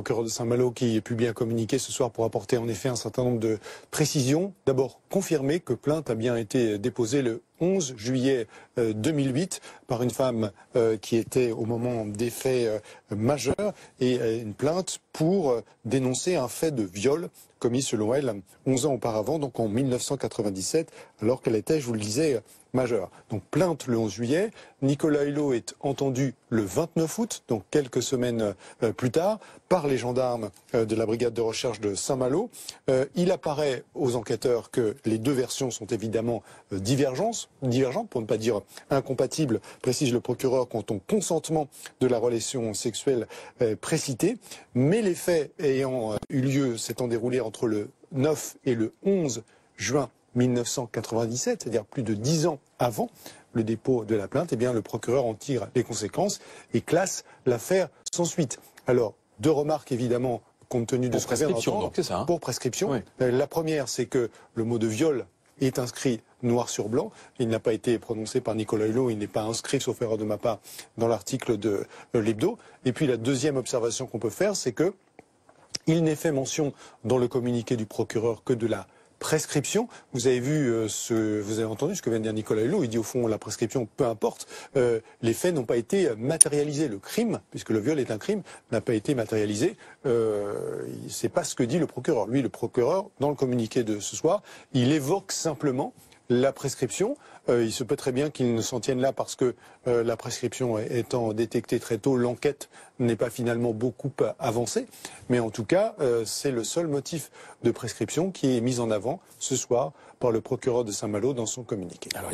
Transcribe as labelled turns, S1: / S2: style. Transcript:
S1: procureur de Saint-Malo qui publie un communiqué ce soir pour apporter en effet un certain nombre de précisions. D'abord, confirmer que plainte a bien été déposée le 11 juillet 2008 par une femme qui était au moment des faits majeurs et une plainte pour dénoncer un fait de viol commis selon elle 11 ans auparavant, donc en 1997, alors qu'elle était, je vous le disais, majeure. Donc plainte le 11 juillet, Nicolas Hulot est entendu le 29 août, donc quelques semaines plus tard, par les gendarmes de la brigade de recherche de Saint-Malo. Il apparaît aux enquêteurs que les deux versions sont évidemment divergentes, pour ne pas dire incompatibles, précise le procureur, quant au consentement de la relation sexuelle précitée. Mais les faits ayant eu lieu, s'étant déroulés entre le 9 et le 11 juin 1997, c'est-à-dire plus de 10 ans avant le dépôt de la plainte, eh bien, le procureur en tire les conséquences et classe l'affaire sans suite. Alors, deux remarques évidemment, compte tenu de ce qu'on vient d'entendre, pour prescription. Oui. La première, c'est que le mot de viol est inscrit noir sur blanc. Il n'a pas été prononcé par Nicolas Hulot, il n'est pas inscrit, sauf erreur de ma part, dans l'article de l'Hebdo. Et puis la deuxième observation qu'on peut faire, c'est que il n'est fait mention dans le communiqué du procureur que de la prescription. Vous avez vu, vous avez entendu ce que vient de dire Nicolas Hulot. Il dit au fond la prescription, peu importe. Les faits n'ont pas été matérialisés. Le crime, puisque le viol est un crime, n'a pas été matérialisé. C'est pas ce que dit le procureur. Lui, le procureur, dans le communiqué de ce soir, il évoque simplement la prescription. Il se peut très bien qu'il ne s'en tienne là parce que la prescription étant détectée très tôt, l'enquête n'est pas finalement beaucoup avancée. Mais en tout cas, c'est le seul motif de prescription qui est mis en avant ce soir par le procureur de Saint-Malo dans son communiqué. Alors,